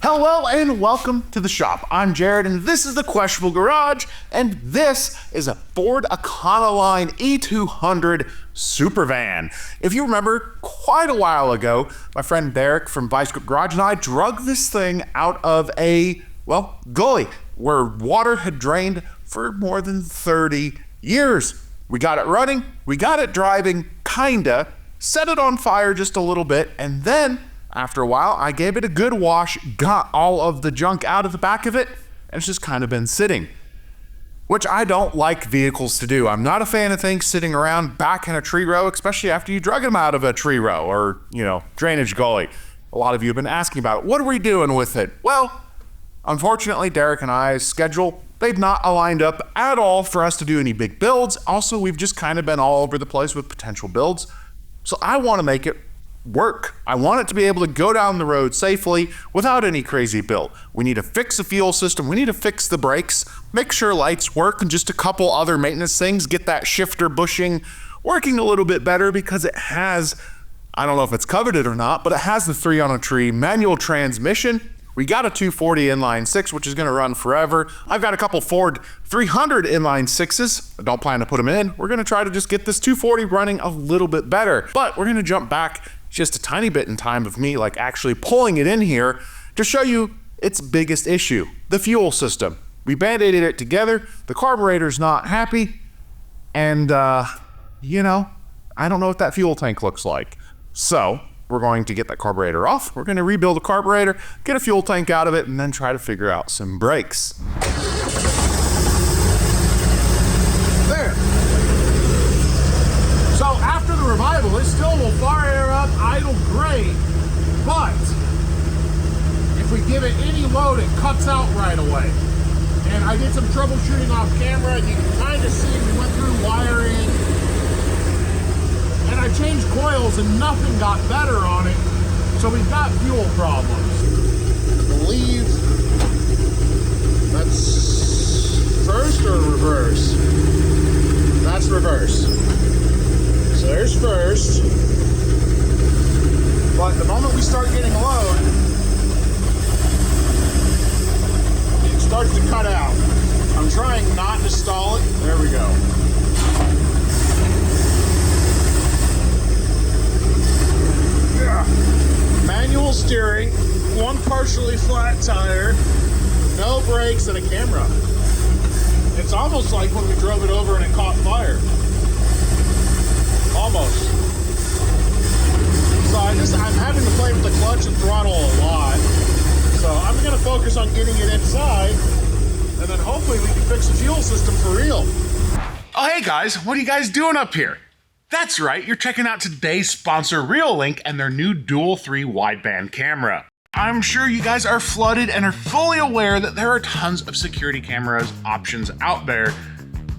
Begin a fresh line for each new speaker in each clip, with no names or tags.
Hello and welcome to the shop. I'm Jared and this is the Questionable Garage, and this is a Ford Econoline E200 Super Van. If you remember, quite a while ago, my friend Derek from Vice Grip Garage and I drug this thing out of a, gully where water had drained for more than 30 years. We got it running, we got it driving, kinda, set it on fire just a little bit, and then after a while, I gave it a good wash, got all of the junk out of the back of it, and it's just kind of been sitting. Which I don't like vehicles to do. I'm not a fan of things sitting around back in a tree row, especially after you drug them out of a tree row or, drainage gully. A lot of you have been asking about it. What are we doing with it? Well, unfortunately, Derek and I's schedule, they've not aligned up at all for us to do any big builds. Also, we've just kind of been all over the place with potential builds. So I want to make it work. I want it to be able to go down the road safely without any crazy build. We need to fix the fuel system. We need to fix the brakes, make sure lights work, and just a couple other maintenance things. Get that shifter bushing working a little bit better because it has, I don't know if it's coveted or not, but it has the 3-on-a-tree manual transmission. We got a 240 inline 6, which is going to run forever. I've got a couple Ford 300 inline 6s. I don't plan to put them in. We're going to try to just get this 240 running a little bit better. But we're going to jump back just a tiny bit in time of me actually pulling it in here to show you its biggest issue, the fuel system. We band-aided it together. The carburetor's not happy. And, I don't know what that fuel tank looks like. So we're going to get that carburetor off. We're going to rebuild the carburetor, get a fuel tank out of it, and then try to figure out some brakes. There. So after the revival, it still will fire up, idle great, but if we give it any load, it cuts out right away. And I did some troubleshooting off camera, and you can kind of see we went through wiring, and I changed coils and nothing got better on it, so we've got fuel problems. I believe that's first or reverse? That's reverse. So there's first. But the moment we start getting load, it starts to cut out. I'm trying not to stall it. There we go. Manual steering, one partially flat tire, no brakes, and a camera. It's almost like when we drove it over and it caught fire. Almost. So I'm having to play with the clutch and throttle a lot. So I'm gonna focus on getting it inside, and then hopefully we can fix the fuel system for real. Oh, hey guys, what are you guys doing up here? That's right, you're checking out today's sponsor, Reolink, and their new Dual 3 wideband camera. I'm sure you guys are flooded and are fully aware that there are tons of security cameras options out there,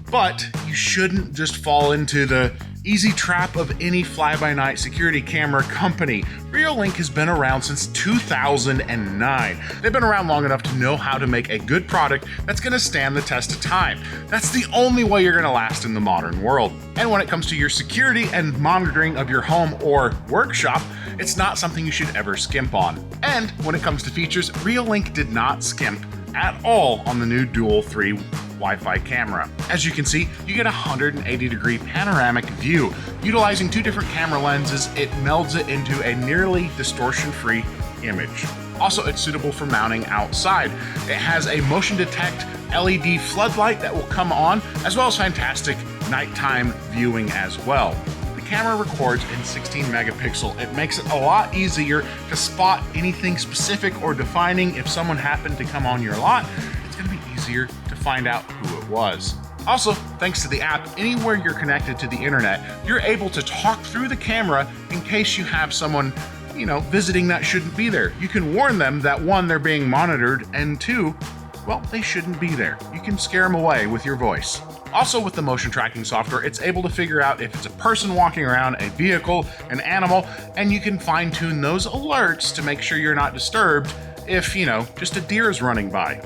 but you shouldn't just fall into the easy trap of any fly-by-night security camera company. Reolink has been around since 2009. They've been around long enough to know how to make a good product that's going to stand the test of time. That's the only way you're going to last in the modern world. And when it comes to your security and monitoring of your home or workshop, it's not something you should ever skimp on. And when it comes to features, Reolink did not skimp at all on the new Dual 3 Wi-Fi camera. As you can see, you get a 180-degree panoramic view. Utilizing two different camera lenses, it melds it into a nearly distortion-free image. Also, it's suitable for mounting outside. It has a motion detect LED floodlight that will come on, as well as fantastic nighttime viewing as well. The camera records in 16 megapixel. It makes it a lot easier to spot anything specific or defining. If someone happened to come on your lot, it's going to be easier to find out who it was. Also, thanks to the app, anywhere you're connected to the internet, you're able to talk through the camera in case you have someone, visiting that shouldn't be there. You can warn them that one, they're being monitored, and two, they shouldn't be there. You can scare them away with your voice. Also, with the motion tracking software, it's able to figure out if it's a person walking around, a vehicle, an animal, and you can fine-tune those alerts to make sure you're not disturbed if, just a deer is running by.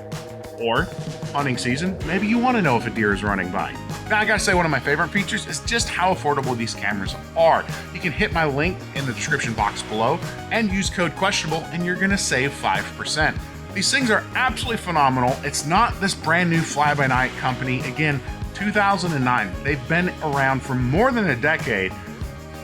Or, hunting season, maybe you want to know if a deer is running by. Now, I gotta say, one of my favorite features is just how affordable these cameras are. You can hit my link in the description box below and use code questionable, and you're gonna save 5%. These things are absolutely phenomenal. It's not this brand new fly-by-night company. Again, 2009. They've been around for more than a decade,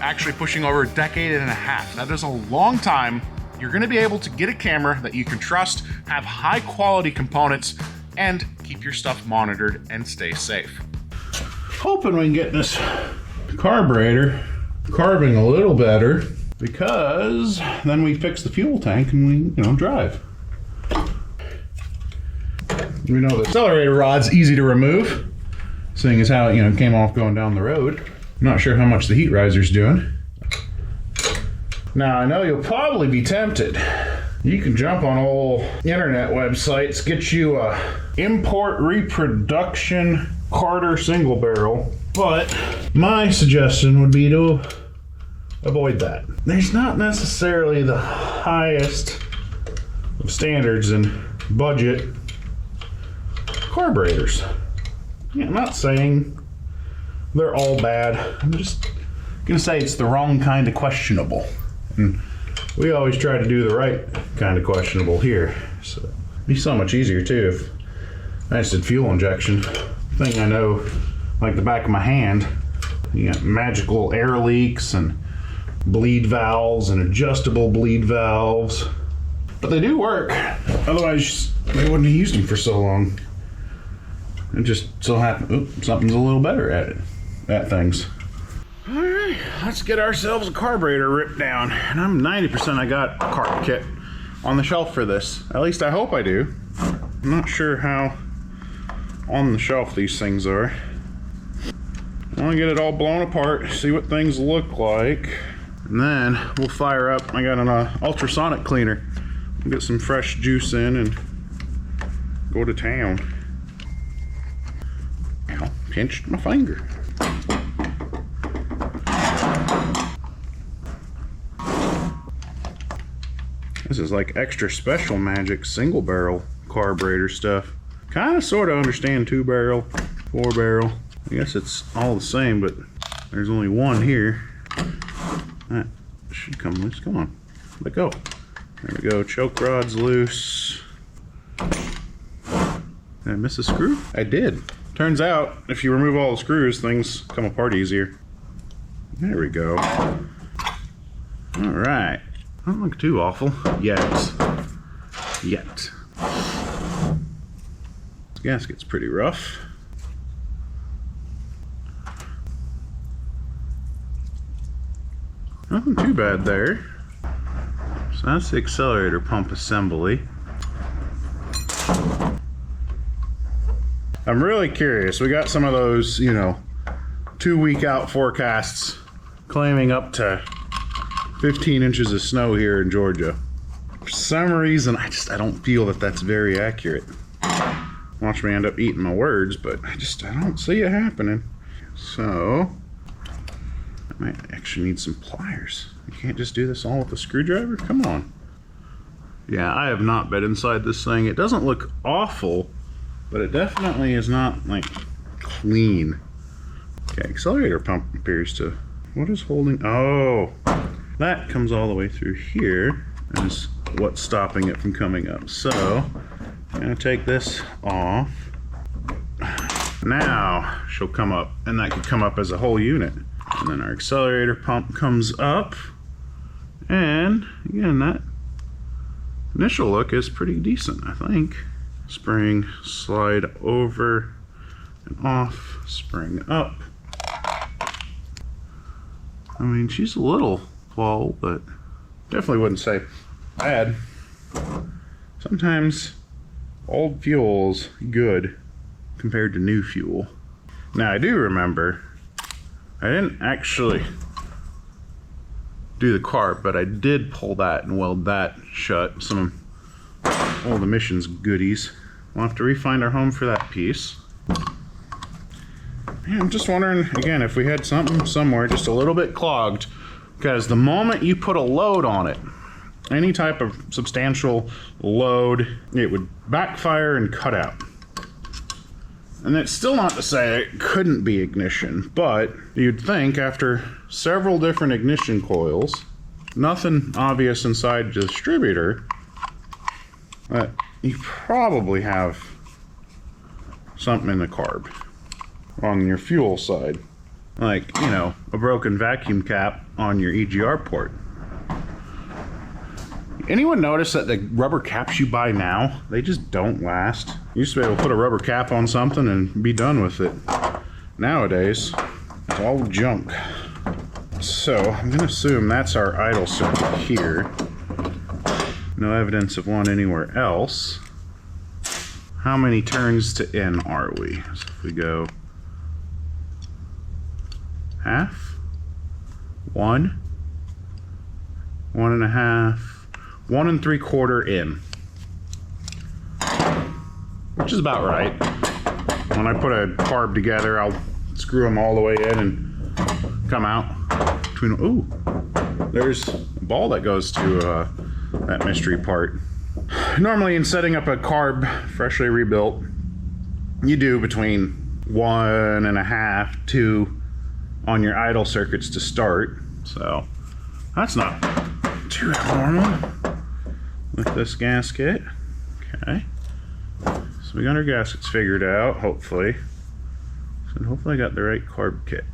actually pushing over a decade and a half. That is a long time. You're gonna be able to get a camera that you can trust, have high quality components, and keep your stuff monitored and stay safe. Hoping we can get this carburetor carving a little better, because then we fix the fuel tank and we, drive. We know the accelerator rod's easy to remove, seeing as how it, came off going down the road. I'm not sure how much the heat riser's doing. Now, I know you'll probably be tempted. You can jump on old internet websites, get you a import reproduction Carter single barrel, but my suggestion would be to avoid that. There's not necessarily the highest of standards in budget carburetors. I'm not saying they're all bad. I'm just gonna say it's the wrong kind of questionable. And we always try to do the right kind of questionable here. So it'd be so much easier too if I just did fuel injection. Thing I know like the back of my hand. You got magical air leaks and bleed valves and adjustable bleed valves. But they do work. Otherwise they wouldn't have used them for so long. It just so happened, something's a little better at things. All right, let's get ourselves a carburetor ripped down. And I'm 90% I got a carb kit on the shelf for this. At least I hope I do. I'm not sure how on the shelf these things are. I want to get it all blown apart, see what things look like. And then we'll fire up, I got an ultrasonic cleaner. We'll get some fresh juice in and go to town. Ow, pinched my finger. This is like extra special magic single barrel carburetor stuff. Kind of sort of understand 2-barrel, 4-barrel. I guess it's all the same, but there's only one here. That should come loose. Come on, let go. There we go. Choke rod's loose. Did I miss a screw? I did. Turns out, if you remove all the screws, things come apart easier. There we go. All right. Don't look too awful yet. This gasket's pretty rough. Nothing too bad there. So that's the accelerator pump assembly. I'm really curious. We got some of those, 2-week out forecasts claiming up to 15 inches of snow here in Georgia. For some reason, I don't feel that that's very accurate. Watch me end up eating my words, but I don't see it happening. So, I might actually need some pliers. You can't just do this all with a screwdriver? Come on. Yeah, I have not been inside this thing. It doesn't look awful, but it definitely is not, clean. Okay, accelerator pump appears to... What is holding... Oh! That comes all the way through here and is what's stopping it from coming up. So, I'm gonna take this off. Now she'll come up, and that could come up as a whole unit. And then our accelerator pump comes up, and again, that initial look is pretty decent, I think. Spring, slide over and off, spring up. I mean, she's a little full, but definitely wouldn't say bad. Sometimes old fuel's good compared to new fuel. Now, I do remember I didn't actually do the carb, but I did pull that and weld that shut. Some old emissions goodies. We'll have to re-find our home for that piece. Yeah, I'm just wondering, again, if we had something somewhere just a little bit clogged, because the moment you put a load on it, any type of substantial load, it would backfire and cut out. And that's still not to say it couldn't be ignition, but you'd think after several different ignition coils, nothing obvious inside the distributor, that you probably have something in the carb on your fuel side. Like, you know, a broken vacuum cap on your EGR port. Anyone notice that the rubber caps you buy now, they just don't last? You used to be able to put a rubber cap on something and be done with it. Nowadays, it's all junk. So, I'm gonna assume that's our idle circuit here. No evidence of one anywhere else. How many turns to in are we? So if we go half, 1, 1.5, 1 3/4 in, which is about right. When I put a carb together, I'll screw them all the way in and come out between. Ooh, there's a ball that goes to that mystery part. Normally, in setting up a carb freshly rebuilt, you do between 1.5, 2 on your idle circuits to start. So that's not too abnormal with this gasket. Okay, so we got our gaskets figured out, hopefully. So hopefully I got the right carb kit.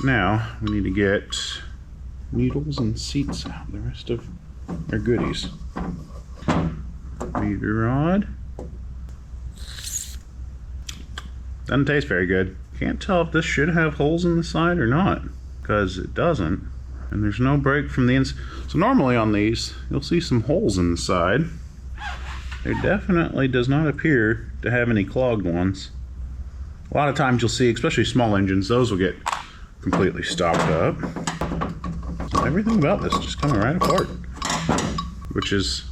Now we need to get needles and seats out, the rest of our goodies. Beater rod. Doesn't taste very good. Can't tell if this should have holes in the side or not, because it doesn't. And there's no break from the inside. So normally on these, you'll see some holes in the side. There definitely does not appear to have any clogged ones. A lot of times you'll see, especially small engines, those will get completely stopped up. Everything about this just coming right apart. Which is,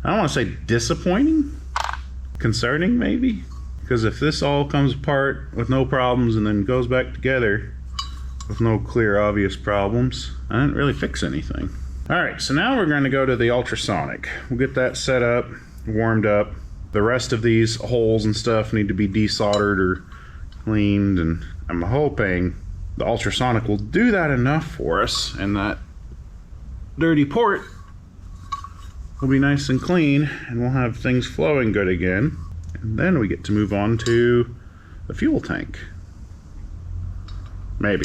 I don't want to say disappointing, concerning maybe. Because if this all comes apart with no problems and then goes back together with no clear obvious problems, I didn't really fix anything. Alright, so now we're going to go to the ultrasonic. We'll get that set up, warmed up. The rest of these holes and stuff need to be desoldered or cleaned, and I'm hoping the ultrasonic will do that enough for us, and that dirty port will be nice and clean, and we'll have things flowing good again. And then we get to move on to the fuel tank. Maybe.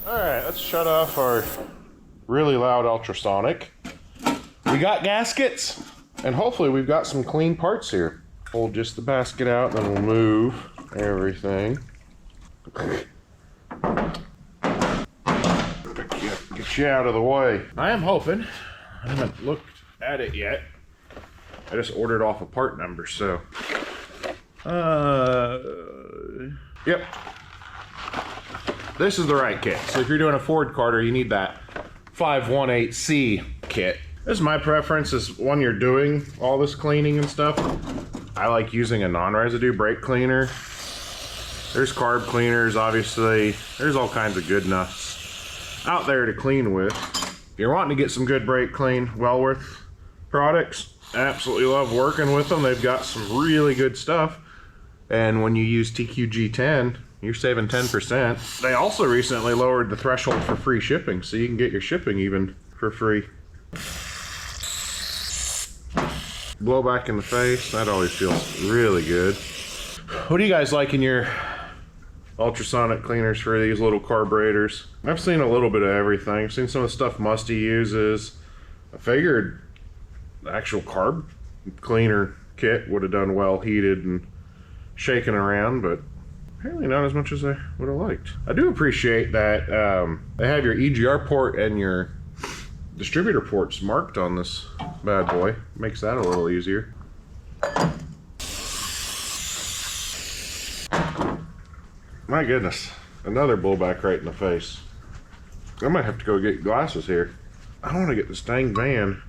Alright, let's shut off our really loud ultrasonic. We got gaskets, and hopefully we've got some clean parts here. Hold just the basket out, then we'll move everything. Get you out of the way. I am hoping, I haven't looked at it yet. I just ordered off a part number, so. Yep. This is the right kit. So if you're doing a Ford Carter, you need that 518C kit. This is my preference, is when you're doing all this cleaning and stuff. I like using a non-residue brake cleaner. There's carb cleaners, obviously. There's all kinds of good nuts out there to clean with. If you're wanting to get some good brake clean, Wellworth products, absolutely love working with them. They've got some really good stuff. And when you use TQG10, you're saving 10%. They also recently lowered the threshold for free shipping, so you can get your shipping even for free. Blow back in the face, that always feels really good. What do you guys like in your ultrasonic cleaners for these little carburetors? I've seen a little bit of everything. I've seen some of the stuff Musty uses. I figured the actual carb cleaner kit would have done well heated and shaking around, but apparently not as much as I would have liked. I do appreciate that they have your EGR port and your distributor ports marked on this bad boy. Makes that a little easier. My goodness, another blowback right in the face. I might have to go get glasses here. I want to get this dang van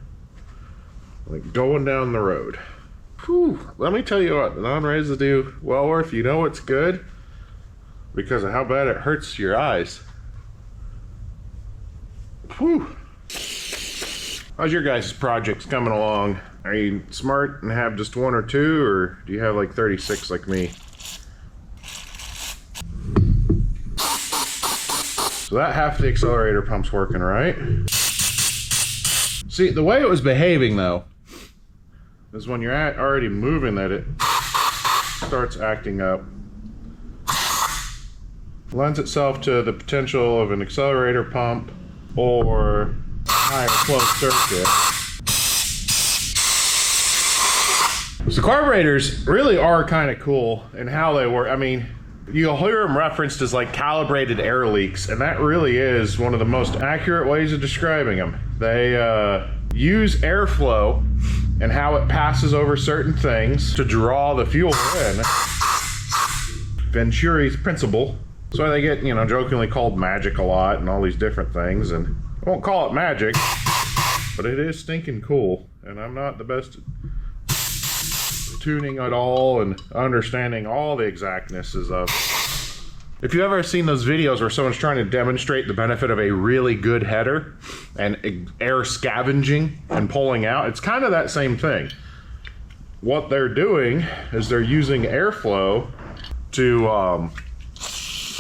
like going down the road. Whew, let me tell you what, the non-residue Wellworth, you know it's good because of how bad it hurts your eyes. Whew. How's your guys' projects coming along? Are you smart and have just 1 or 2, or do you have like 36 like me? So that half the accelerator pump's working, right? See, the way it was behaving though, is when you're already moving that it starts acting up. Lends itself to the potential of an accelerator pump or higher closed circuit. So carburetors really are kind of cool in how they work. I mean, you'll hear them referenced as like calibrated air leaks, and that really is one of the most accurate ways of describing them. They use airflow and how it passes over certain things to draw the fuel in. Venturi's principle. That's why they get, you know, jokingly called magic a lot and all these different things, and I won't call it magic, but it is stinking cool, and I'm not the best at tuning at all and understanding all the exactnesses of it. If you've ever seen those videos where someone's trying to demonstrate the benefit of a really good header and air scavenging and pulling out, it's kind of that same thing. What they're doing is they're using airflow to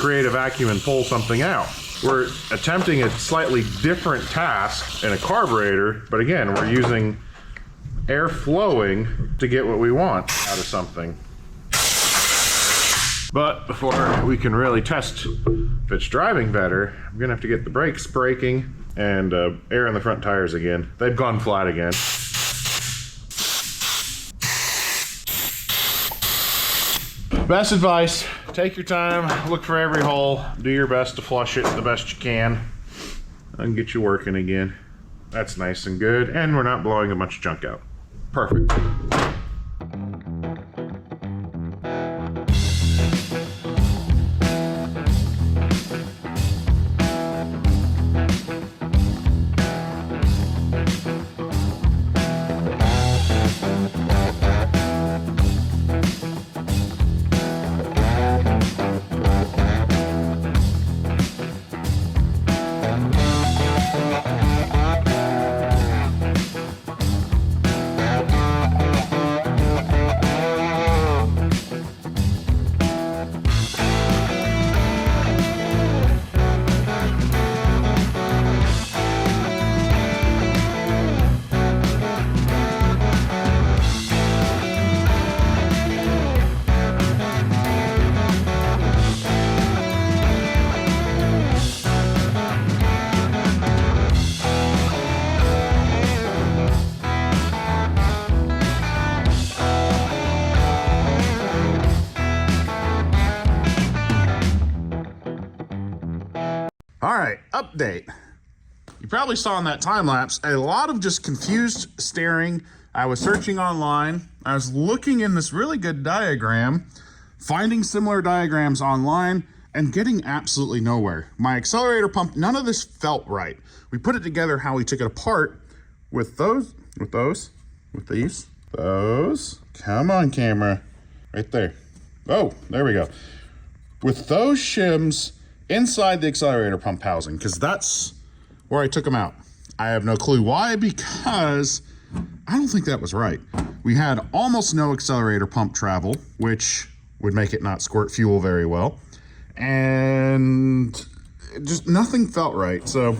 create a vacuum and pull something out. We're attempting a slightly different task in a carburetor, but again, we're using air flowing to get what we want out of something. But before we can really test if it's driving better, I'm gonna have to get the brakes braking and air in the front tires again. They've gone flat again. Best advice, take your time, look for every hole, do your best to flush it the best you can, and get you working again. That's nice and good, and we're not blowing a bunch of junk out. Perfect. All right, update. You probably saw in that time lapse a lot of just confused staring. I was searching online. I was looking in this really good diagram, finding similar diagrams online, and getting absolutely nowhere. My accelerator pump, none of this felt right. We put it together how we took it apart with those. Come on, camera. Right there. Oh, there we go. With those shims inside the accelerator pump housing, because that's where I took them out. I have no clue why, because I don't think that was right. We had almost no accelerator pump travel, which would make it not squirt fuel very well. And just nothing felt right. So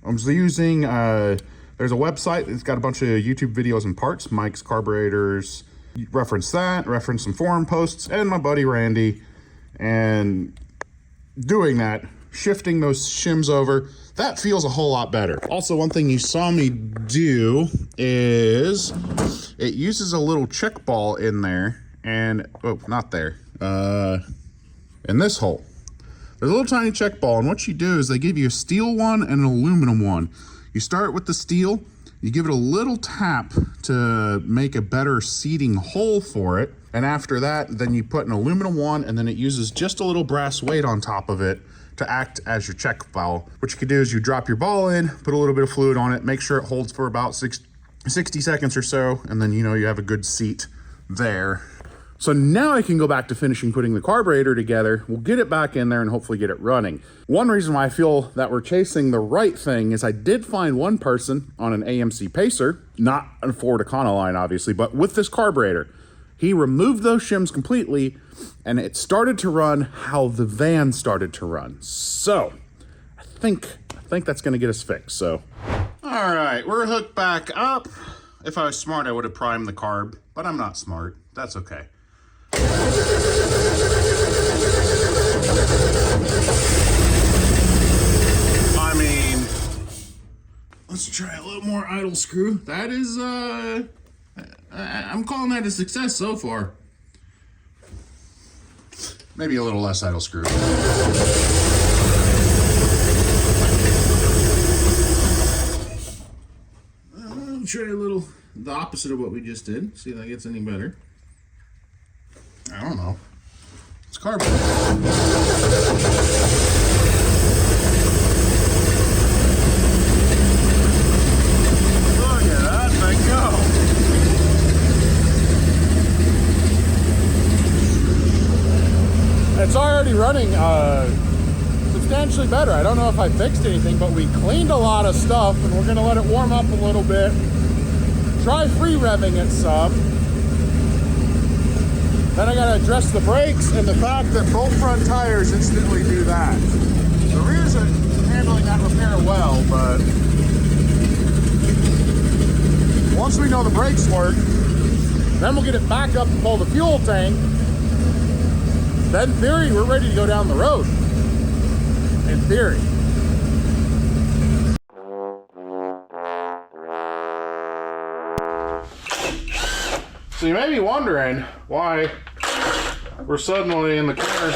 I was using, there's a website that's got a bunch of YouTube videos and parts, Mike's Carburetors. Reference that, reference some forum posts, and my buddy Randy. And doing that, shifting those shims over, that feels a whole lot better. Also, one thing you saw me do is it uses a little check ball in there, and oh, not there, in this hole. There's a little tiny check ball, and what you do is they give you a steel one and an aluminum one. You start with the steel, you give it a little tap to make a better seating hole for it. And after that, then you put an aluminum one, and then it uses just a little brass weight on top of it to act as your check valve. What you could do is you drop your ball in, put a little bit of fluid on it, make sure it holds for about 60 seconds or so, and then you know you have a good seat there. So now I can go back to finishing putting the carburetor together. We'll get it back in there and hopefully get it running. One reason why I feel that we're chasing the right thing is I did find one person on an AMC Pacer, not a Ford Econoline obviously, but with this carburetor. He removed those shims completely and it started to run how the van started to run. So I think that's gonna get us fixed, so. All right, we're hooked back up. If I was smart, I would have primed the carb, but I'm not smart. That's okay. I mean, let's try a little more idle screw. That is, I'm calling that a success so far. Maybe a little less idle screw. I'll try a little, the opposite of what we just did. See if that gets any better. I don't know. It's carbon. Look at that thing go. It's already running substantially better. I don't know if I fixed anything, but we cleaned a lot of stuff and we're gonna let it warm up a little bit. Try free revving it some. Then I gotta address the brakes and the fact that both front tires instantly do that. The rears are handling that repair well, but once we know the brakes work, then we'll get it back up and pull the fuel tank. Then in theory, we're ready to go down the road. In theory. So you may be wondering why we're suddenly in the corner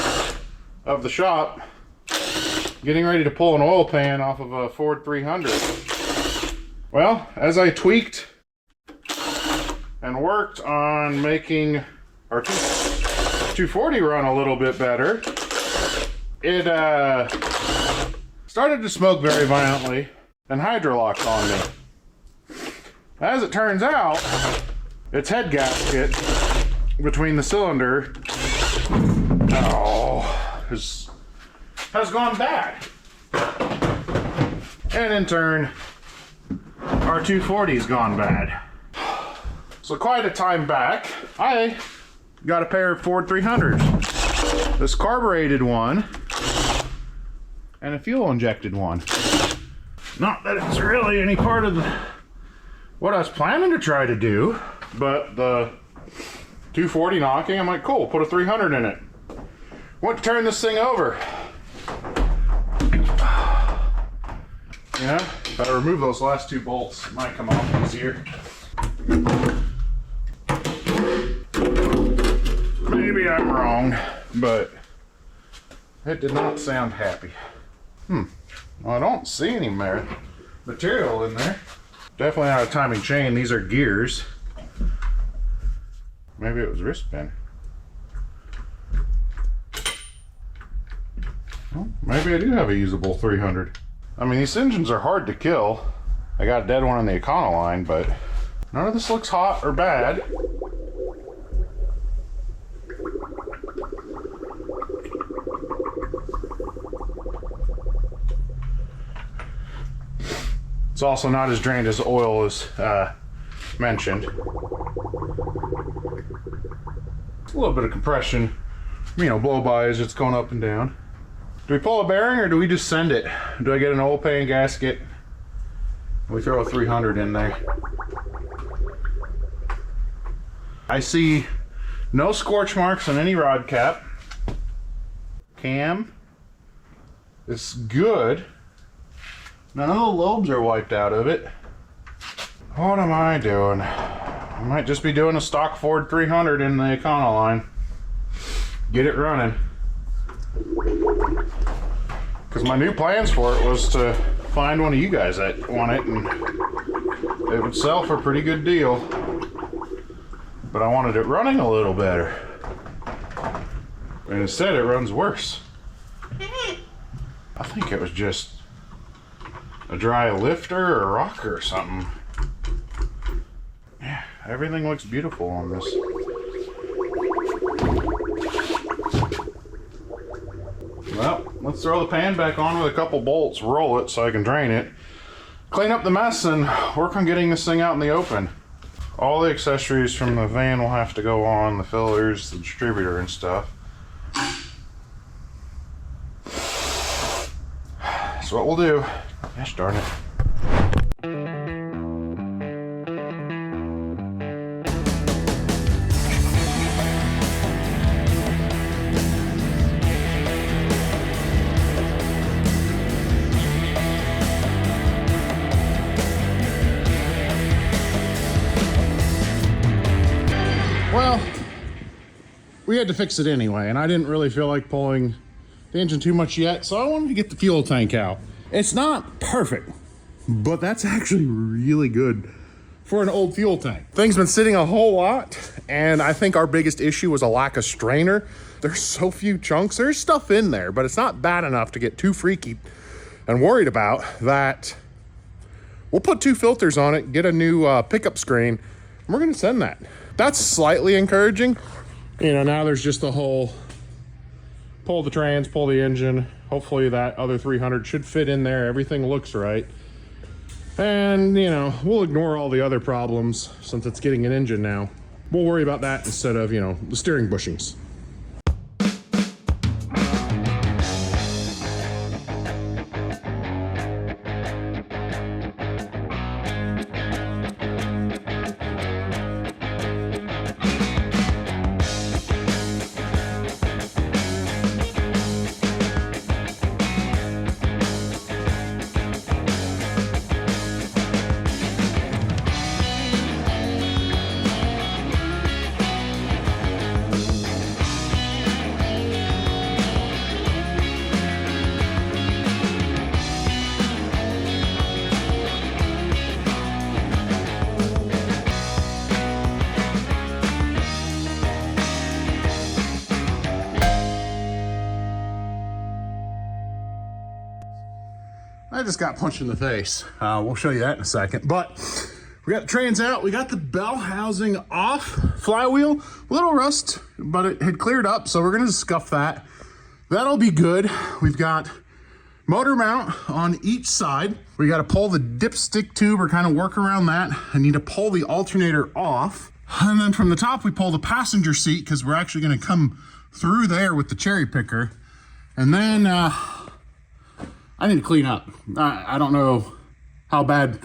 of the shop getting ready to pull an oil pan off of a Ford 300. Well, as I tweaked and worked on making our 240 run a little bit better, it started to smoke very violently and hydrolocked on me. As it turns out, its head gasket between the cylinder has gone bad. And in turn, our 240's gone bad. So quite a time back, I got a pair of Ford 300s. This carbureted one and a fuel injected one. Not that it's really any part of what I was planning to try to do, but the 240 knocking, I'm like, cool, put a 300 in it. Want to turn this thing over. Yeah, if I remove those last two bolts, it might come off easier. Maybe I'm wrong, but it did not sound happy. Well, I don't see any material in there. Definitely not a timing chain. These are gears. Maybe it was wrist pin. Well, maybe I do have a usable 300. I mean, these engines are hard to kill. I got a dead one on the Econoline, but none of this looks hot or bad. It's also not as drained as oil as mentioned. A little bit of compression, you know, blow by as it's going up and down. Do we pull a bearing or do we just send it? Do I get an oil pan gasket? We throw a 300 in there. I see no scorch marks on any rod cap. Cam is good. None of the lobes are wiped out of it. What am I doing? I might just be doing a stock Ford 300 in the Econoline. Get it running. Because my new plans for it was to find one of you guys that want it and it would sell for a pretty good deal. But I wanted it running a little better. And instead it runs worse. I think it was just a dry lifter or a rocker or something. Yeah, everything looks beautiful on this. let's throw the pan back on with a couple bolts, roll it so I can drain it, clean up the mess, and work on getting this thing out in the open. All the accessories from the van will have to go on, the fillers, the distributor and stuff. That's what we'll do. Gosh darn it. Well, we had to fix it anyway, and I didn't really feel like pulling the engine too much yet, so I wanted to get the fuel tank out. It's not perfect, but that's actually really good for an old fuel tank. Thing's been sitting a whole lot, and I think our biggest issue was a lack of strainer. There's so few chunks. There's stuff in there, but it's not bad enough to get too freaky and worried about that. We'll put 2 filters on it, get a new pickup screen, and we're gonna send that. That's slightly encouraging. You know, now there's just the whole pull the trans, pull the engine. Hopefully that other 300 should fit in there. Everything looks right. And, you know, we'll ignore all the other problems since it's getting an engine now. We'll worry about that instead of, you know, the steering bushings. I just got punched in the face. We'll show you that in a second. But we got the trans out. We got the bell housing off. Flywheel, a little rust, but it had cleared up. So we're going to scuff that. That'll be good. We've got motor mount on each side. We got to pull the dipstick tube or kind of work around that. I need to pull the alternator off. And then from the top, we pull the passenger seat because we're actually going to come through there with the cherry picker. And then I need to clean up. I don't know how bad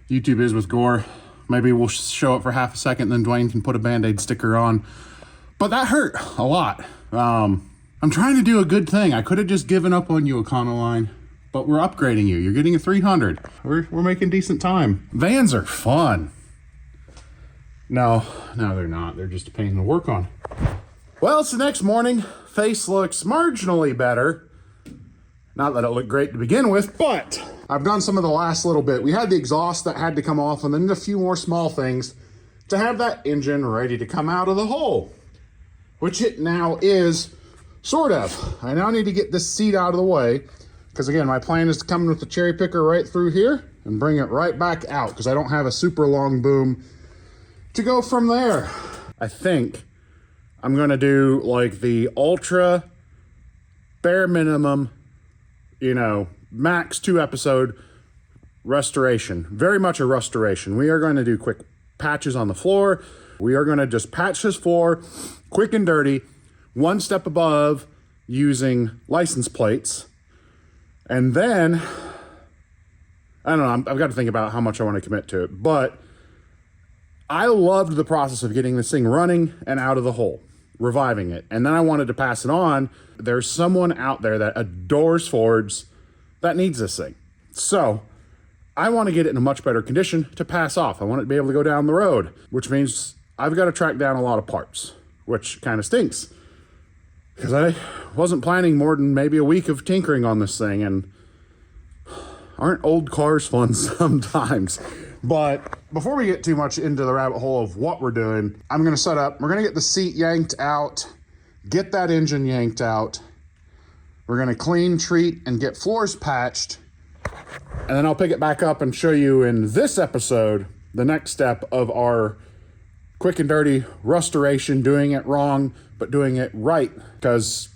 YouTube is with gore. Maybe we'll show it for half a second, then Dwayne can put a Band-Aid sticker on. But that hurt a lot. I'm trying to do a good thing. I could have just given up on you, Econoline, but we're upgrading you. You're getting a 300. We're making decent time. Vans are fun. No, they're not. They're just a pain to work on. Well, it's the next morning. Face looks marginally better. Not that it looked great to begin with, but I've done some of the last little bit. We had the exhaust that had to come off and then a few more small things to have that engine ready to come out of the hole, which it now is, sort of. I now need to get this seat out of the way because, again, my plan is to come with the cherry picker right through here and bring it right back out because I don't have a super long boom to go from there. I think I'm going to do like the ultra bare minimum, you know, max 2 episode restoration. Very much a restoration. We are going to do quick patches on the floor. We are going to just patch this floor quick and dirty, 1 step above using license plates. And then, I don't know, I've got to think about how much I want to commit to it, but I loved the process of getting this thing running and out of the hole, reviving it. And then I wanted to pass it on. There's someone out there that adores Fords that needs this thing. So I want to get it in a much better condition to pass off. I want it to be able to go down the road, which means I've got to track down a lot of parts, which kind of stinks because I wasn't planning more than maybe a week of tinkering on this thing, and aren't old cars fun sometimes? But before we get too much into the rabbit hole of what we're doing, I'm going to set up. We're going to get the seat yanked out, get that engine yanked out. We're going to clean, treat, and get floors patched. And then I'll pick it back up and show you in this episode the next step of our quick and dirty restoration, doing it wrong, but doing it right. Because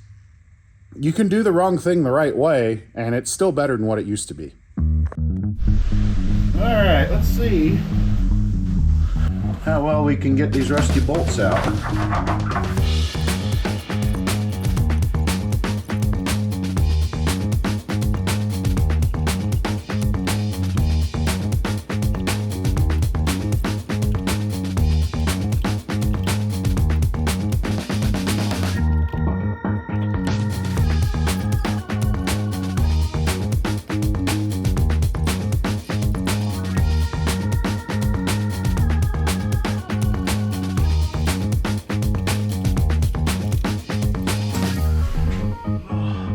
you can do the wrong thing the right way, and it's still better than what it used to be. All right, let's see how well we can get these rusty bolts out.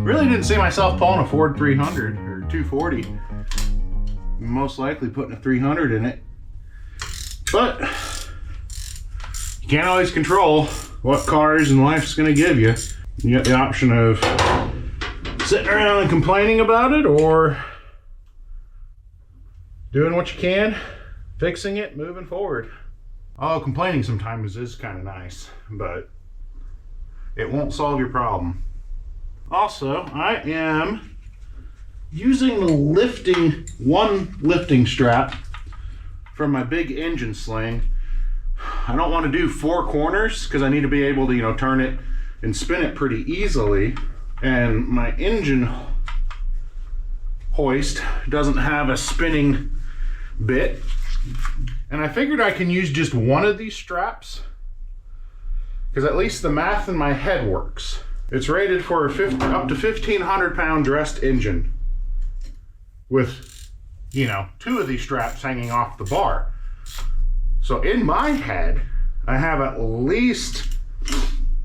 Really didn't see myself pulling a Ford 300 or 240. Most likely putting a 300 in it. But you can't always control what cars and life's gonna give you. You got the option of sitting around and complaining about it, or doing what you can, fixing it, moving forward. Oh, complaining sometimes is kind of nice, but it won't solve your problem. Also, I am using the one lifting strap from my big engine sling. I don't want to do 4 corners because I need to be able to, turn it and spin it pretty easily. And my engine hoist doesn't have a spinning bit. And I figured I can use just one of these straps because at least the math in my head works. It's rated for up to 1,500 pound dressed engine with, 2 of these straps hanging off the bar. So in my head, I have at least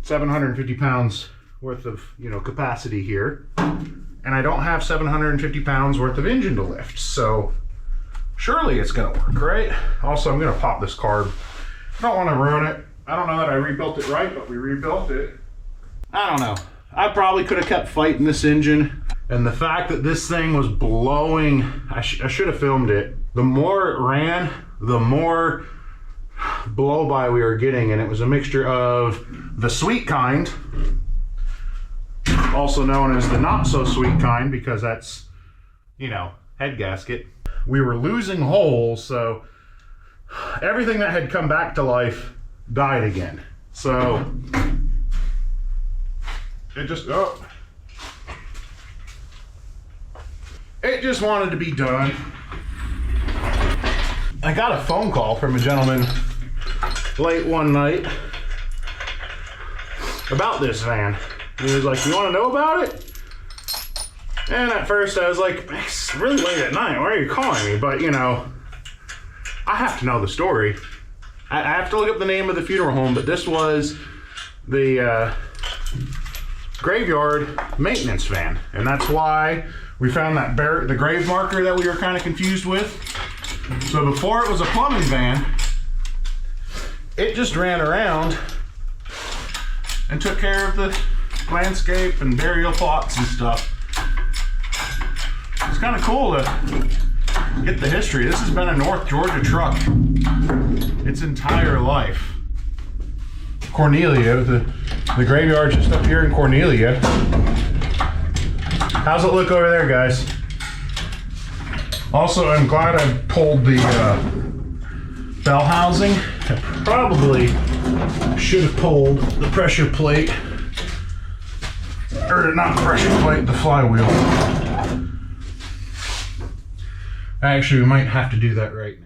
750 pounds worth of, capacity here. And I don't have 750 pounds worth of engine to lift. So surely it's gonna work, right? Also, I'm gonna pop this carb. I don't wanna ruin it. I don't know that I rebuilt it right, but we rebuilt it. I don't know. I probably could have kept fighting this engine. And the fact that this thing was blowing, I should have filmed it. The more it ran, the more blow by we were getting. And it was a mixture of the sweet kind, also known as the not so sweet kind, because that's, head gasket. We were losing holes, so everything that had come back to life died again. So it just wanted to be done. I got a phone call from a gentleman late one night about this van. He was like, "You want to know about it?" And at first I was like, "It's really late at night. Why are you calling me?" But I have to know the story. I have to look up the name of the funeral home, but this was the graveyard maintenance van, and that's why we found the grave marker that we were kind of confused with. So before it was a plumbing van, it just ran around and took care of the landscape and burial plots and stuff. It's kind of cool to get the history. This has been a North Georgia truck its entire life. Cornelia, the graveyard's just up here in Cornelia. How's it look over there, guys? Also, I'm glad I pulled the bell housing. I probably should have pulled the pressure plate, or not the pressure plate, the flywheel. Actually, we might have to do that right now.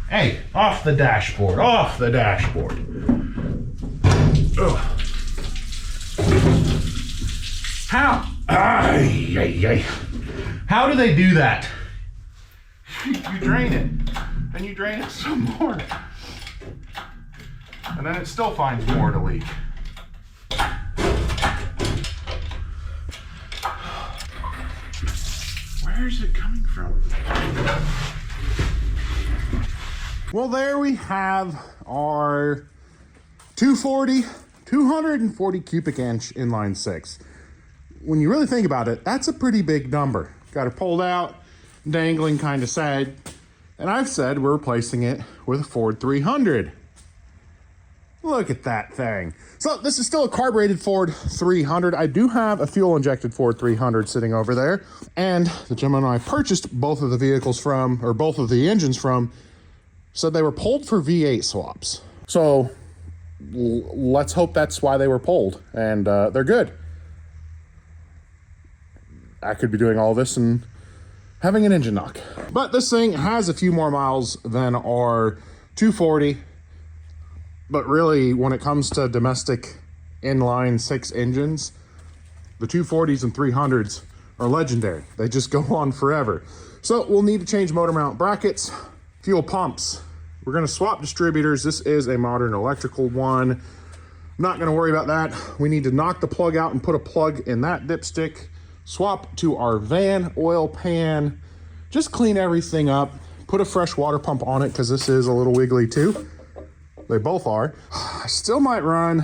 Hey, off the dashboard, off the dashboard. Ugh. How? How do they do that? You drain it, and you drain it some more, and then it still finds more to leak. Where's it coming from? Well, there we have our 240 cubic inch inline 6. When you really think about it, that's a pretty big number. got her pulled out, dangling, kind of sad. And I've said we're replacing it with a Ford 300. Look at that thing. So this is still a carbureted Ford 300. I do have a fuel injected Ford 300 sitting over there. And the gentleman I purchased both of the vehicles from, or both of the engines from, said they were pulled for V8 swaps. So let's hope that's why they were pulled, and they're good. I could be doing all this and having an engine knock. But this thing has a few more miles than our 240. But really, when it comes to domestic inline six engines, the 240s and 300s are legendary. They just go on forever. So we'll need to change motor mount brackets, fuel pumps. We're gonna swap distributors. This is a modern electrical one. I'm not gonna worry about that. We need to knock the plug out and put a plug in that dipstick. Swap to our van oil pan. Just clean everything up. Put a fresh water pump on it because this is a little wiggly too. They both are. I still might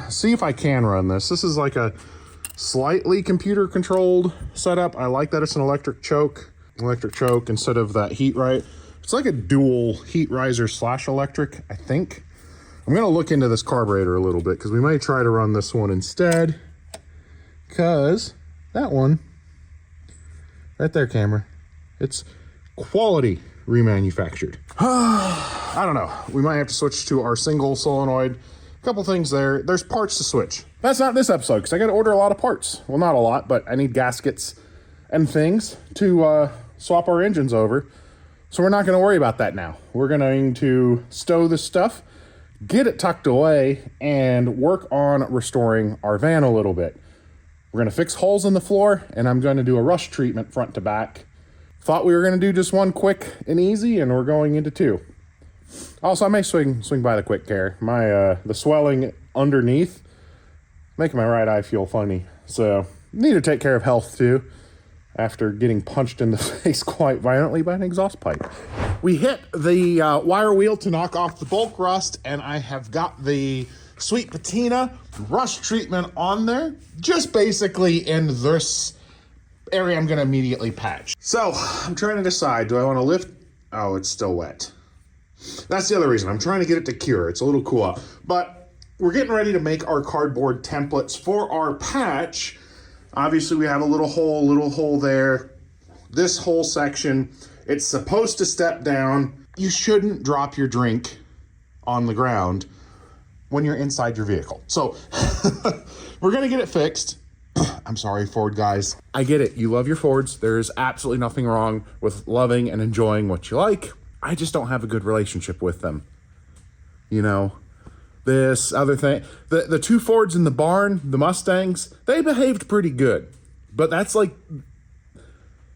see if I can run this. This is like a slightly computer controlled setup. I like that it's an electric choke instead of that heat right. It's like a dual heat riser / electric, I think. I'm gonna look into this carburetor a little bit because we might try to run this one instead. Because that one, right there, camera, it's quality remanufactured. I don't know. We might have to switch to our single solenoid. A couple things there. There's parts to switch. That's not this episode because I got to order a lot of parts. Well, not a lot, but I need gaskets and things to swap our engines over. So we're not going to worry about that now. We're going to stow this stuff, get it tucked away, and work on restoring our van a little bit. We're going to fix holes in the floor, and I'm going to do a rust treatment front to back. Thought we were going to do just one quick and easy, and we're going into two. Also, I may swing by the quick care. The swelling underneath making my right eye feel funny. So need to take care of health too, after getting punched in the face quite violently by an exhaust pipe. We hit the wire wheel to knock off the bulk rust, and I have got the sweet patina rust treatment on there, just basically in this area I'm gonna immediately patch. So I'm trying to decide, do I want to lift? Oh, it's still wet. That's the other reason. I'm trying to get it to cure. It's a little cool out. But we're getting ready to make our cardboard templates for our patch. Obviously, we have a little hole there. This whole section, it's supposed to step down. You shouldn't drop your drink on the ground when you're inside your vehicle. So we're gonna get it fixed. I'm sorry, Ford guys. I get it. You love your Fords. There's absolutely nothing wrong with loving and enjoying what you like. I just don't have a good relationship with them. You know, this other thing, the two Fords in the barn, the Mustangs, they behaved pretty good. But that's like,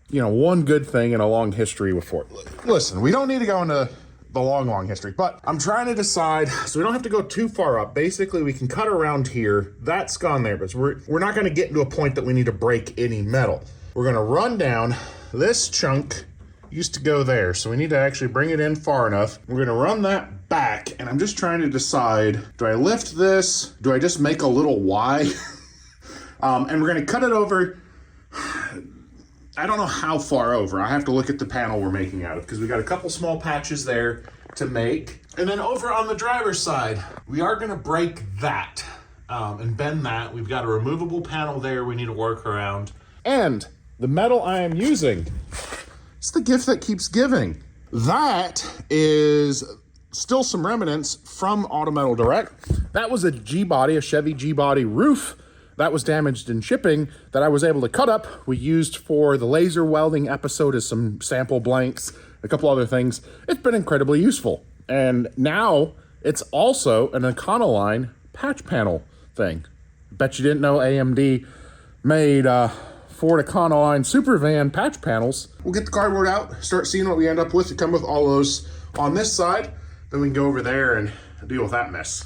you know, one good thing in a long history with Ford. Listen, we don't need to go into the long history, but I'm trying to decide, so we don't have to go too far up. Basically, we can cut around here. That's gone there, but we're not going to get into a point that we need to break any metal. We're going to run down. This chunk used to go there, so we need to actually bring it in far enough. We're going to run that back, and I'm just trying to decide, do I lift this? Do I just make a little Y? And we're going to cut it over. I don't know how far over. I have to look at the panel we're making out of, because we got a couple small patches there to make. And then over on the driver's side, we are going to break that and bend that. We've got a removable panel there we need to work around. And the metal I am using, it's the gift that keeps giving. That is still some remnants from Autometal Direct. That was a G-body, a Chevy G-body roof that was damaged in shipping that I was able to cut up. We used for the laser welding episode as some sample blanks, a couple other things. It's been incredibly useful. And now it's also an Econoline patch panel thing. Bet you didn't know AMD made Ford Econoline Super van patch panels. We'll get the cardboard out, start seeing what we end up with to come with all those on this side. Then we can go over there and deal with that mess.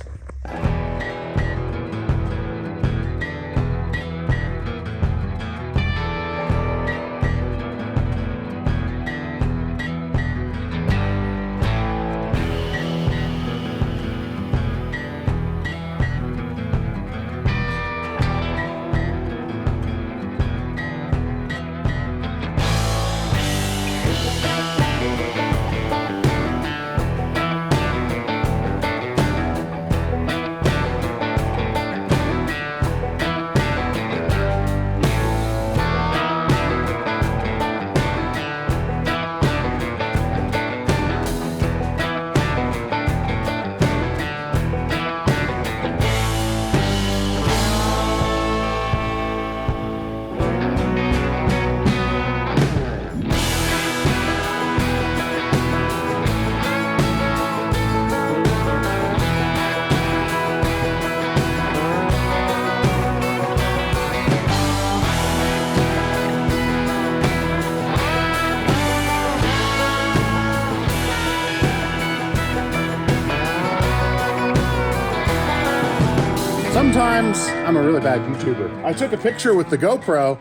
Sometimes I'm a really bad YouTuber. I took a picture with the GoPro,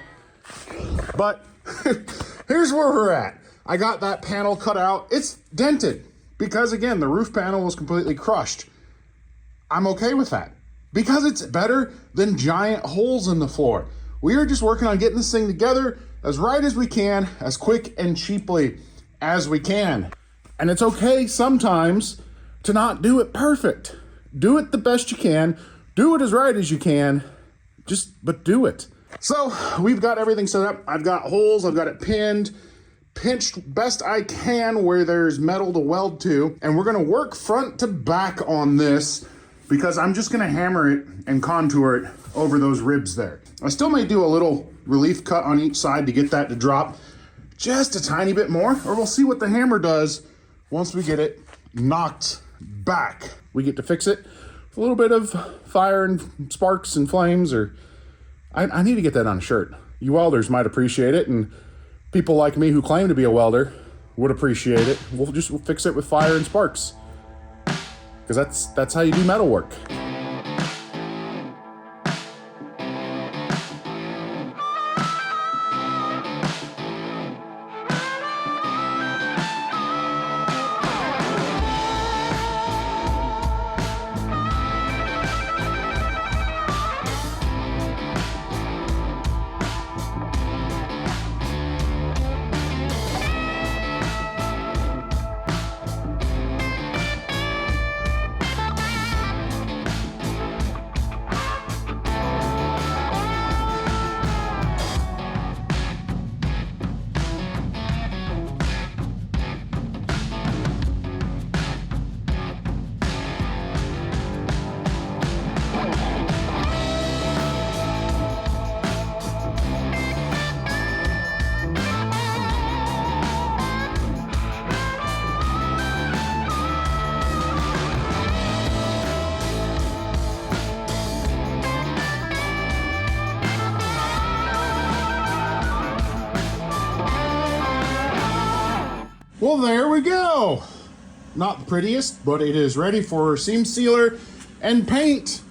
but here's where we're at. I got that panel cut out. It's dented because, again, the roof panel was completely crushed. I'm okay with that because it's better than giant holes in the floor. We are just working on getting this thing together as right as we can, as quick and cheaply as we can. And it's okay sometimes to not do it perfect. Do it the best you can. Do it as right as you can. But do it. So we've got everything set up. I've got holes, I've got it pinched best I can where there's metal to weld to. And we're gonna work front to back on this because I'm just gonna hammer it and contour it over those ribs there. I still may do a little relief cut on each side to get that to drop just a tiny bit more, or we'll see what the hammer does once we get it knocked back. We get to fix it with a little bit of fire and sparks and flames, or I need to get that on a shirt. You welders might appreciate it, and people like me who claim to be a welder would appreciate it. We'll fix it with fire and sparks, because that's how you do metal work. Well, there we go. Not the prettiest, but it is ready for seam sealer and paint.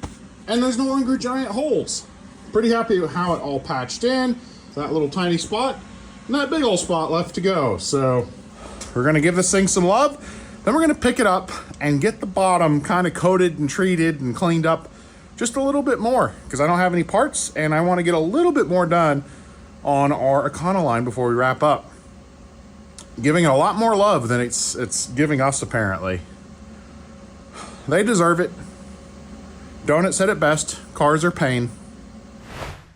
And there's no longer giant holes. Pretty happy with how it all patched in. That little tiny spot and that big old spot left to go. So we're gonna give this thing some love. Then we're gonna pick it up and get the bottom kind of coated and treated and cleaned up just a little bit more, because I don't have any parts and I want to get a little bit more done on our Econoline before we wrap up. Giving it a lot more love than it's giving us, apparently. They deserve it. Donut said it best. Cars are pain.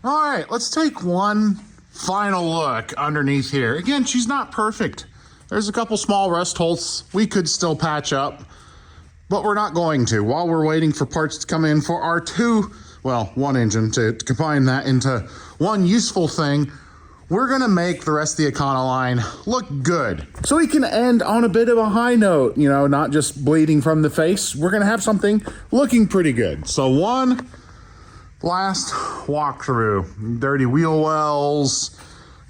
All right, let's take one final look underneath here. Again, she's not perfect. There's a couple small rust holes we could still patch up, but we're not going to. While we're waiting for parts to come in for our one engine to combine that into one useful thing, we're gonna make the rest of the Econoline look good. So we can end on a bit of a high note, you know, not just bleeding from the face. We're gonna have something looking pretty good. So one last walkthrough. Dirty wheel wells,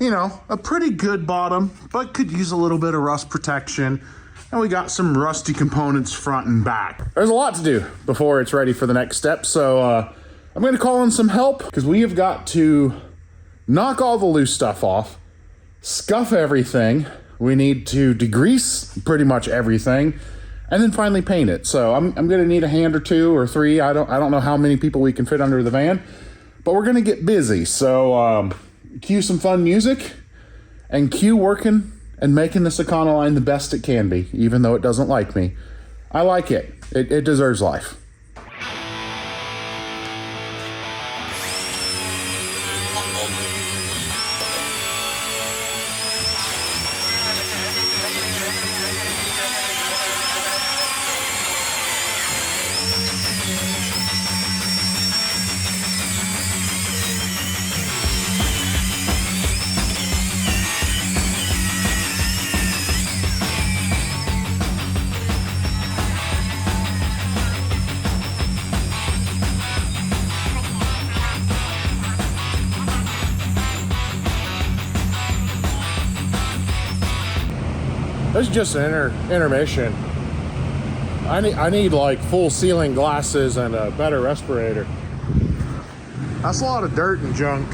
you know, a pretty good bottom, but could use a little bit of rust protection. And we got some rusty components front and back. There's a lot to do before it's ready for the next step. So I'm gonna call in some help, because we have got to knock all the loose stuff off, scuff everything. We need to degrease pretty much everything, and then finally paint it. So I'm gonna need a hand or two or three. I don't know how many people we can fit under the van, but we're gonna get busy. So cue some fun music and cue working and making this Econoline the best it can be, even though it doesn't like me. I like it. It deserves life. This is just an intermission. I need like full ceiling glasses and a better respirator. That's a lot of dirt and junk.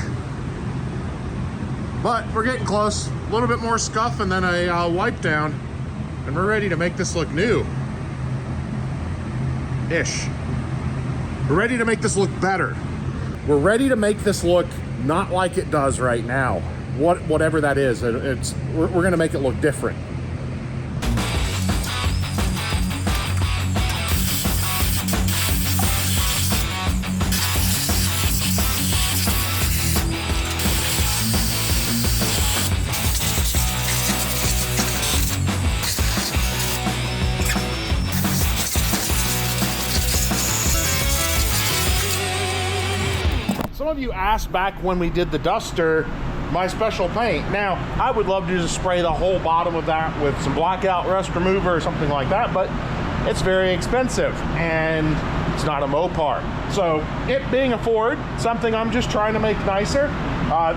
But we're getting close. A little bit more scuff and then a wipe down. And we're ready to make this look new. Ish. We're ready to make this look better. We're ready to make this look not like it does right now. Whatever that is, we're gonna make it look different. Some of you asked back when we did the Duster, my special paint. Now, I would love to just spray the whole bottom of that with some blackout rust remover or something like that, but it's very expensive and it's not a Mopar. So it being a Ford, something I'm just trying to make nicer.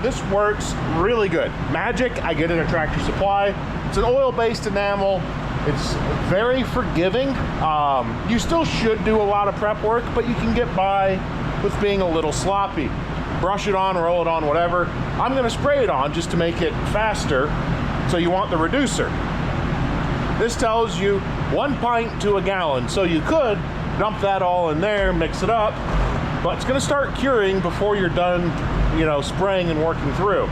This works really good. Magic, I get it at Tractor Supply. It's an oil-based enamel. It's very forgiving. You still should do a lot of prep work, but you can get by with being a little sloppy. Brush it on, roll it on, whatever. I'm gonna spray it on just to make it faster. So you want the reducer. This tells you 1 pint to a gallon. So you could dump that all in there, mix it up, but it's gonna start curing before you're done, you know, spraying and working through.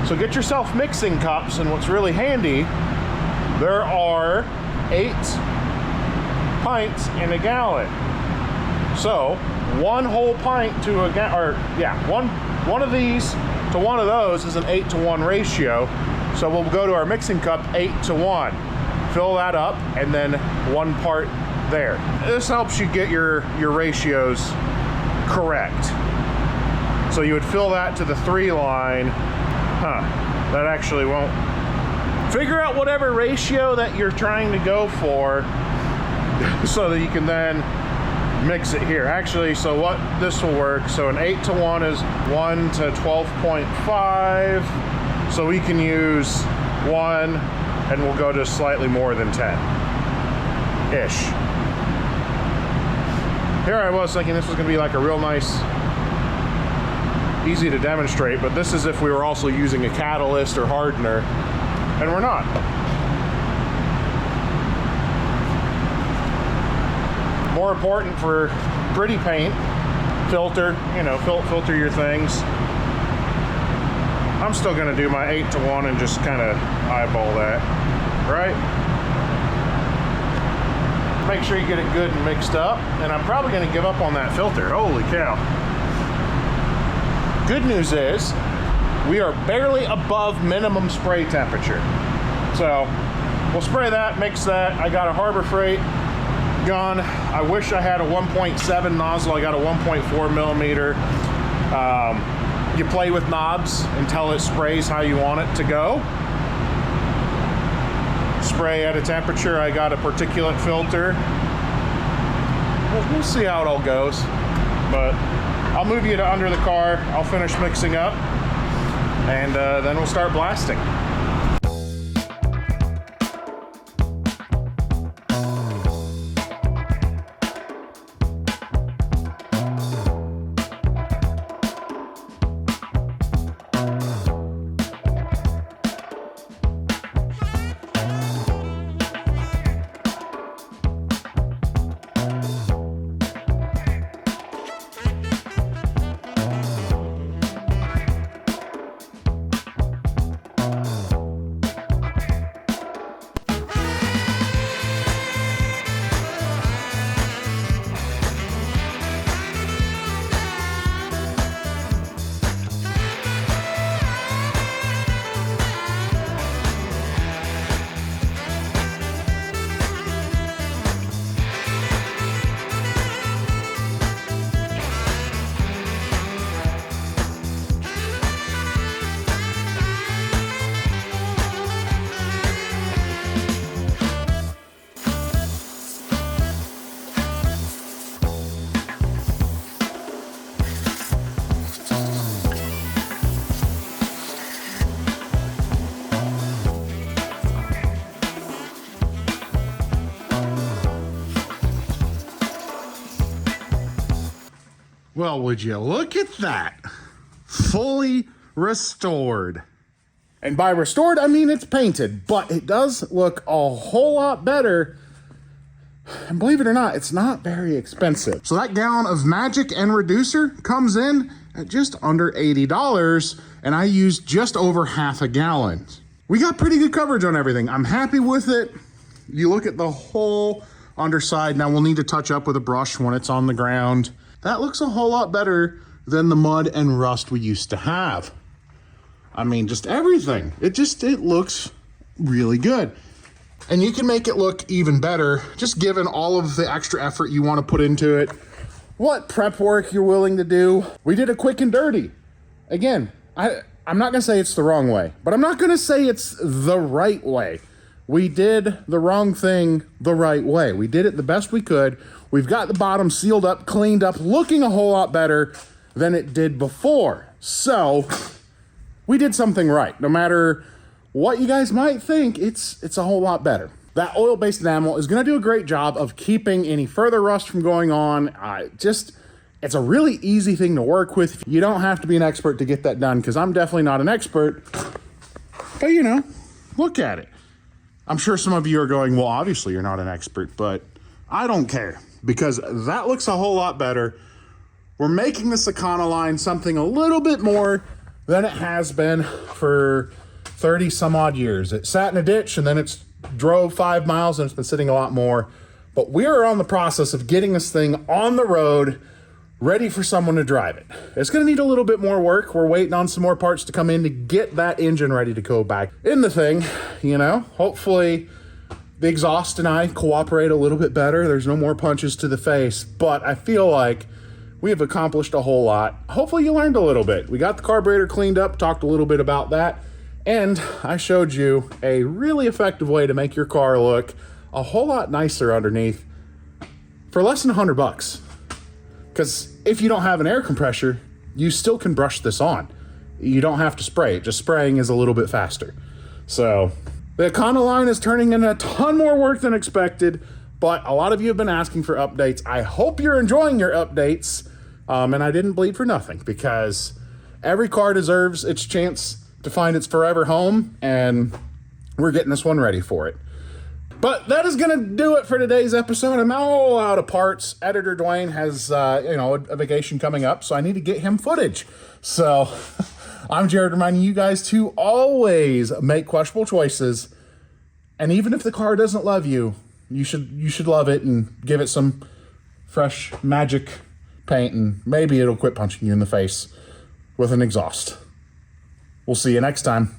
So get yourself mixing cups, and what's really handy, there are 8 pints in a gallon. So 1 whole pint to a gallon, or yeah, one of these to one of those is an 8-to-1 ratio. So we'll go to our mixing cup 8-to-1. Fill that up and then 1 part there. This helps you get your ratios correct. So you would fill that to the 3 line. That actually won't. Figure out whatever ratio that you're trying to go for so that you can then mix it here. Actually, so what this will work, so an 8-to-1 is 1 to 12.5. So we can use 1 and we'll go to slightly more than 10-ish. Here I was thinking this was gonna be like a real nice, easy to demonstrate, but this is if we were also using a catalyst or hardener, and we're not. More important for pretty paint, filter, you know, filter your things. I'm still gonna do my 8-to-1 and just kind of eyeball that, right? Make sure you get it good and mixed up, and I'm probably gonna give up on that filter. Holy cow. Good news is, we are barely above minimum spray temperature. So, we'll spray that, mix that. I got a Harbor Freight gun. I wish I had a 1.7 nozzle. I got a 1.4 millimeter. You play with knobs until it sprays how you want it to go. Spray at a temperature. I got a particulate filter. We'll see how it all goes. But I'll move you to under the car. I'll finish mixing up, and then we'll start blasting. Well, would you look at that? Fully restored. And by restored, I mean it's painted, but it does look a whole lot better. And believe it or not, it's not very expensive. So that gallon of Magic and Reducer comes in at just under $80, and I used just over half a gallon. We got pretty good coverage on everything. I'm happy with it. You look at the whole underside. Now we'll need to touch up with a brush when it's on the ground. That looks a whole lot better than the mud and rust we used to have. I mean, just everything. It looks really good. And you can make it look even better, just given all of the extra effort you want to put into it, what prep work you're willing to do. We did a quick and dirty. Again, I'm not gonna say it's the wrong way, but I'm not gonna say it's the right way. We did the wrong thing the right way. We did it the best we could. We've got the bottom sealed up, cleaned up, looking a whole lot better than it did before. So we did something right. No matter what you guys might think, it's a whole lot better. That oil-based enamel is gonna do a great job of keeping any further rust from going on. It's a really easy thing to work with. You don't have to be an expert to get that done, because I'm definitely not an expert. But you know, look at it. I'm sure some of you are going, well, obviously you're not an expert, but I don't care, because that looks a whole lot better. We're making this Econoline something a little bit more than it has been for 30 some odd years. It sat in a ditch and then it's drove 5 miles and it's been sitting a lot more. But we are on the process of getting this thing on the road, ready for someone to drive it. It's gonna need a little bit more work. We're waiting on some more parts to come in to get that engine ready to go back in the thing, you know. Hopefully the exhaust and I cooperate a little bit better. There's no more punches to the face, but I feel like we have accomplished a whole lot. Hopefully you learned a little bit. We got the carburetor cleaned up, talked a little bit about that, and I showed you a really effective way to make your car look a whole lot nicer underneath for less than $100. Because if you don't have an air compressor, you still can brush this on. You don't have to spray it. Just spraying is a little bit faster. So the Econoline is turning in a ton more work than expected, but a lot of you have been asking for updates. I hope you're enjoying your updates. And I didn't bleed for nothing, because every car deserves its chance to find its forever home, and we're getting this one ready for it. But that is gonna do it for today's episode. I'm all out of parts. Editor Dwayne has a vacation coming up, so I need to get him footage. So I'm Jared, reminding you guys to always make questionable choices. And even if the car doesn't love you, you should love it and give it some fresh magic paint, and maybe it'll quit punching you in the face with an exhaust. We'll see you next time.